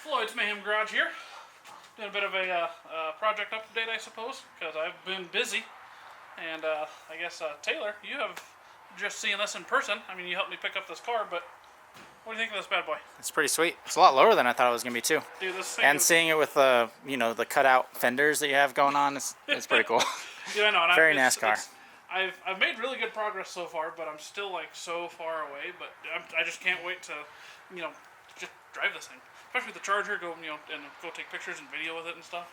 Floyd's Mayhem Garage here. Doing a bit of a project update, I suppose, because I've been busy. And I guess, Taylor, you have just seen this in person. I mean, you helped me pick up this car, but what do you think of this bad boy? It's pretty sweet. It's a lot lower than I thought it was going to be, too. Dude, this thing and is... seeing it with the, the cutout fenders that you have going on, it's pretty cool. Yeah, I know. And Very NASCAR. I've made really good progress so far, but I'm still, like, so far away. But I just can't wait to, just drive this thing. Especially with the Charger, go take pictures and video with it and stuff.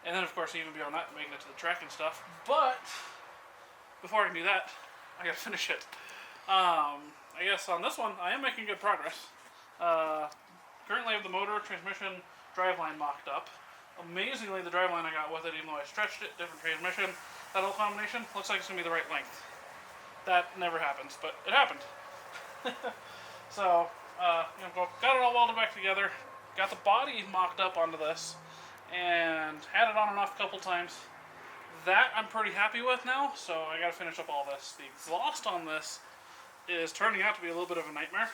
And then, of course, even beyond that, making it to the track and stuff. But before I can do that, I gotta finish it. I guess on this one, I am making good progress. Currently I have the motor, transmission, driveline mocked up. Amazingly, the driveline I got with it, even though I stretched it, different transmission, that whole combination, looks like it's going to be the right length. That never happens, but it happened. So, got it all welded back together, got the body mocked up onto this, and had it on and off a couple times. That I'm pretty happy with now, so I got to finish up all this. The exhaust on this is turning out to be a little bit of a nightmare,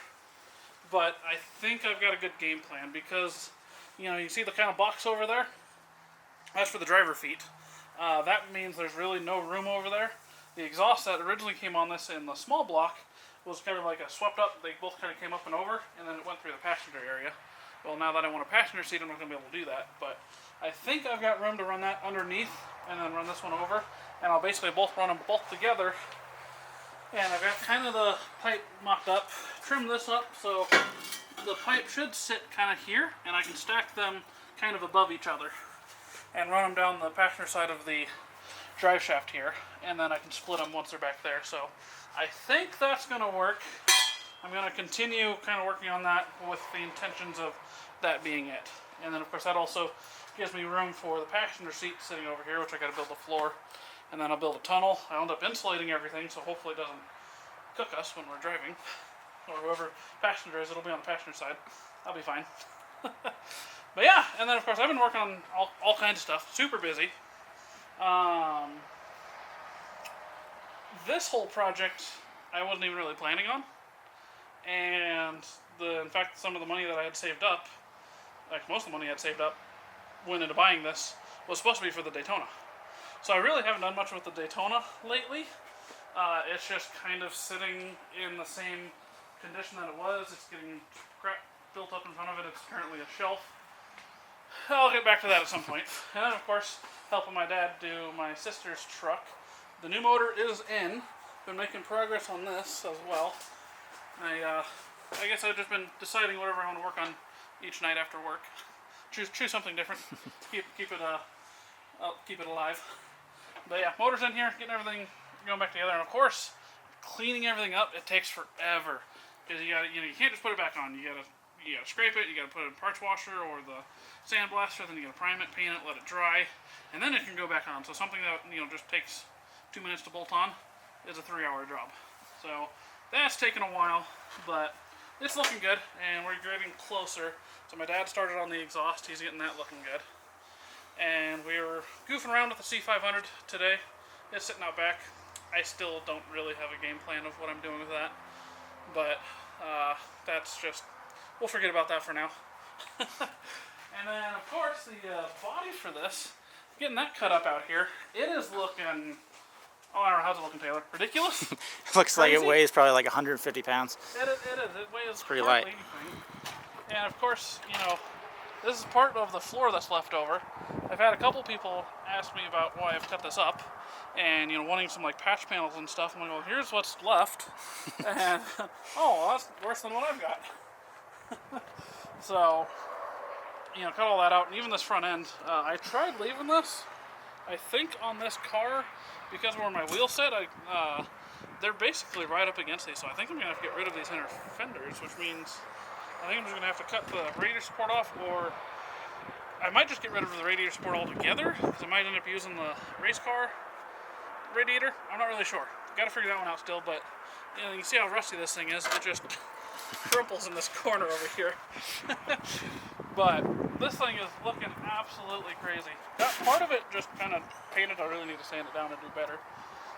but I think I've got a good game plan because, you see the kind of box over there? That's for the driver feet. That means there's really no room over there. The exhaust that originally came on this in the small block was kind of like a swept up, they both kind of came up and over, and then it went through the passenger area. Well, now that I want a passenger seat, I'm not going to be able to do that, but I think I've got room to run that underneath and then run this one over, and I'll basically run them both together. And I've got kind of the pipe mocked up, trimmed this up, so the pipe should sit kind of here, and I can stack them kind of above each other and run them down the passenger side of the drive shaft here, and then I can split them once they're back there. So I think that's going to work. I'm going to continue kind of working on that with the intentions of that being it. And then, of course, that also gives me room for the passenger seat sitting over here, which I got to build the floor. And then I'll build a tunnel. I'll end up insulating everything, so hopefully it doesn't cook us when we're driving. Or whoever passenger is, it'll be on the passenger side. I'll be fine. But yeah, and then of course I've been working on all kinds of stuff. Super busy. This whole project I wasn't even really planning on. And in fact, some of the money that I had saved up, like most of the money I had saved up, went into buying this, was supposed to be for the Daytona. So I really haven't done much with the Daytona lately. It's just kind of sitting in the same condition that it was. It's getting crap built up in front of it. It's currently a shelf. I'll get back to that at some point. And then, of course, helping my dad do my sister's truck. The new motor is in. Been making progress on this as well. I guess I've just been deciding whatever I want to work on each night after work. Choose something different. keep it alive. But yeah, motor's in here, getting everything going back together, and of course, cleaning everything up, it takes forever. Because you can't just put it back on. You gotta scrape it, you gotta put it in parts washer or the sandblaster, then you gotta prime it, paint it, let it dry, and then it can go back on. So something that just takes 2 minutes to bolt on is a 3-hour job. So that's taken a while, but it's looking good, and we're getting closer. So my dad started on the exhaust, he's getting that looking good. And we were goofing around with the C500 today. It's sitting out back. I still don't really have a game plan of what I'm doing with that. But that's just, we'll forget about that for now. And then, of course, the body for this, getting that cut up out here, it is looking, I don't know, how's it looking, Taylor? Ridiculous? It looks Crazy? like it weighs probably like 150 pounds. It is. It weighs pretty hardly light. anything. And, of course, this is part of the floor that's left over. I've had a couple people ask me about why I've cut this up and, wanting some, like, patch panels and stuff. I'm like, well, here's what's left. And, oh, well, that's worse than what I've got. So, cut all that out. And even this front end, I tried leaving this. I think on this car, because of where my wheel set, they're basically right up against these. So I think I'm going to have to get rid of these inner fenders, which means I think I'm just going to have to cut the radiator support off, or I might just get rid of the radiator support altogether, because I might end up using the race car radiator. I'm not really sure. Got to figure that one out still, but you can see how rusty this thing is. It just crumples in this corner over here. But this thing is looking absolutely crazy. That part of it just kind of painted. I really need to sand it down and do better.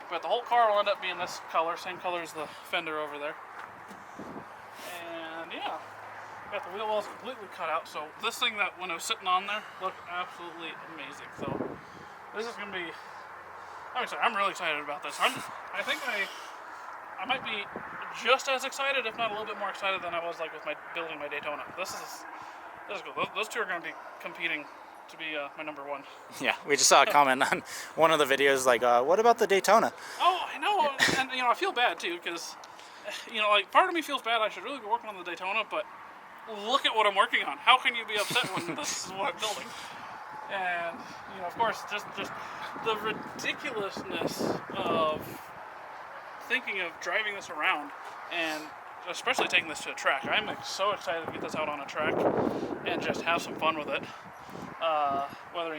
But the whole car will end up being this color, same color as the fender over there. And yeah, Got the wheel wells completely cut out, so this thing that when it was sitting on there looked absolutely amazing. So this is gonna be. I'm really excited about this. I think I might be just as excited, if not a little bit more excited than I was like with my building my Daytona. This is cool. Those two are gonna be competing to be my number one. Yeah, we just saw a comment on one of the videos like, what about the Daytona? Oh, I know, and I feel bad too because like part of me feels bad. I should really be working on the Daytona, but look at what I'm working on. How can you be upset when this is what I'm building? And of course, just the ridiculousness of thinking of driving this around, and especially taking this to a track. I'm so excited to get this out on a track and just have some fun with it. Whether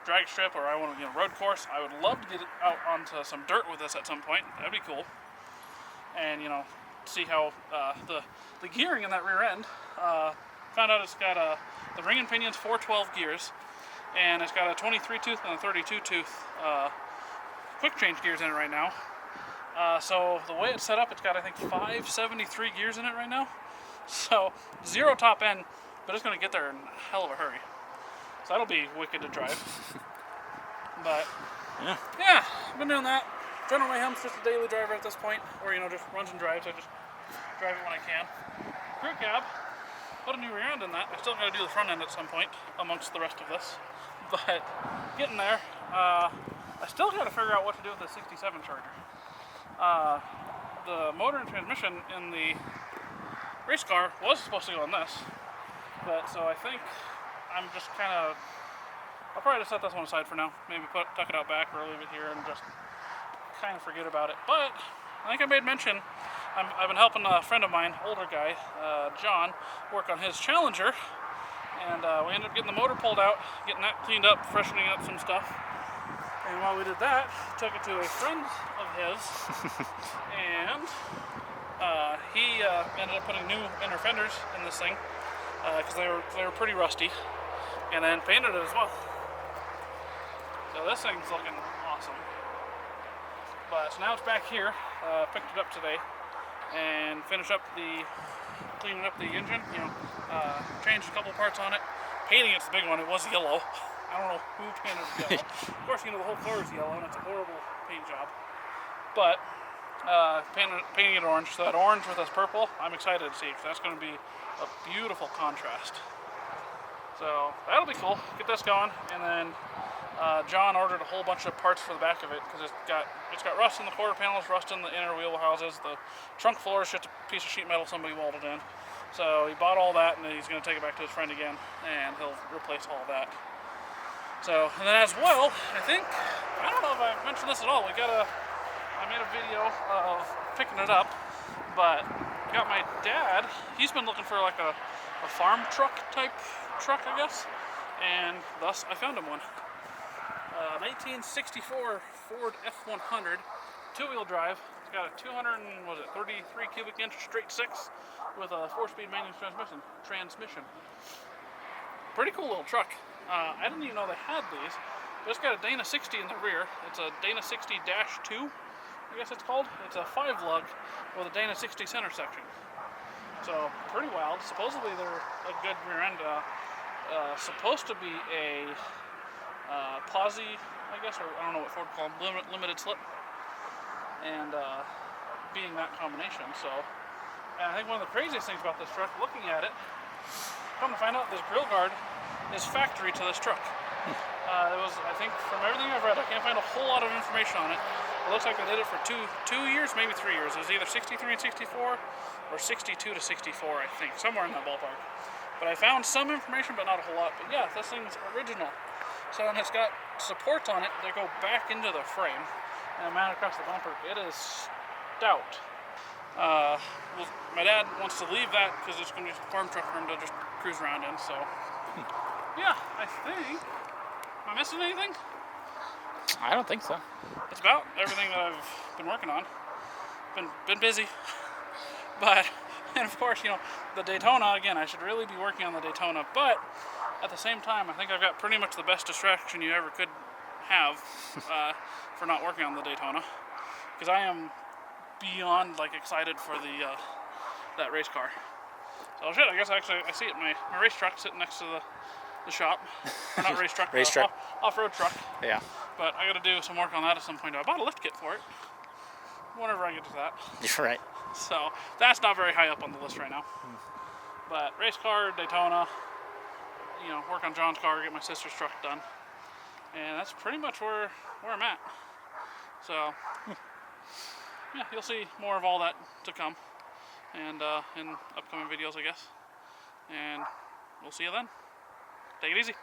drag strip or I want road course, I would love to get it out onto some dirt with this at some point. That'd be cool. And see how the gearing in that rear end. Found out it's got the ring and pinions 412 gears, and it's got a 23 tooth and a 32 tooth quick change gears in it right now. So the way it's set up, it's got I think 573 gears in it right now. So 0 top end, but it's going to get there in a hell of a hurry. So that'll be wicked to drive. But yeah, I've been doing that. General Mayhem's just a daily driver at this point, or just runs and drives. I just drive it when I can. Crew cab, put a new rear end in that. I still got to do the front end at some point, amongst the rest of this. But getting there. I still got to figure out what to do with the 67 Charger. The motor and transmission in the race car was supposed to go on this, but so I think I'm just I'll probably just set this one aside for now. Maybe tuck it out back or leave it here and just kind of forget about it. But I think I made mention, I've been helping a friend of mine, older guy, John, work on his Challenger, and we ended up getting the motor pulled out, getting that cleaned up, freshening up some stuff. And while we did that, took it to a friend of his, and he ended up putting new inner fenders in this thing because they were pretty rusty, and then painted it as well. So this thing's looking awesome. But so now it's back here. Picked it up today and finished up cleaning up the engine. Changed a couple parts on it. Painting it's the big one. It was yellow. I don't know who painted it yellow. Of course, the whole car is yellow, and it's a horrible paint job. But painting it orange. So that orange with this purple, I'm excited to see because that's going to be a beautiful contrast. So that'll be cool. Get this going, and then John ordered a whole bunch of parts for the back of it because it's got rust in the quarter panels, rust in the inner wheel houses. The trunk floor is just a piece of sheet metal somebody welded in. So he bought all that, and then he's going to take it back to his friend again, and he'll replace all that. So, and then as well, I don't know if I mentioned this at all. I made a video of picking it up, but got my dad. He's been looking for like a farm truck type truck, I guess, and thus I found him one. 1964 Ford F100, two-wheel drive. It's got a 33 cubic inch straight six with a 4-speed manual transmission. Pretty cool little truck. I didn't even know they had these, but it's got a Dana 60 in the rear. It's a Dana 60-2, I guess it's called. It's a 5-lug with a Dana 60 center section. So pretty wild. Supposedly they're a good rear end. Supposed to be a posi, I guess, or I don't know what Ford call them, limited slip, and being that combination. So, and I think one of the craziest things about this truck, looking at it, come to find out, this grill guard is factory to this truck. It was, I think, from everything I've read, I can't find a whole lot of information on it. It looks like they did it for two years, maybe 3 years. It was either 63 and 64 or 62 to 64, I think, somewhere in that ballpark. But I found some information, but not a whole lot. But yeah, this thing's original. So, and it's got supports on it that go back into the frame and mount across the bumper. It is stout. My dad wants to leave that because it's going to be a farm truck for him to just cruise around in. So, yeah, I think. Am I missing anything? I don't think so. It's about everything that I've been working on. Been busy. But, and of course, the Daytona, again, I should really be working on the Daytona, but at the same time, I think I've got pretty much the best distraction you ever could have for not working on the Daytona, because I am beyond excited for that race car. So shit, I guess actually I see it. My race truck sitting next to the shop. Or not race truck, Race truck. off-road truck. Yeah. But I gotta do some work on that at some point. I bought a lift kit for it. Whenever I get to that. You're right. So that's not very high up on the list right now. But race car, Daytona, you know, work on John's car, get my sister's truck done. And that's pretty much where I'm at. So yeah, you'll see more of all that to come. And in upcoming videos, I guess. And we'll see you then. Take it easy.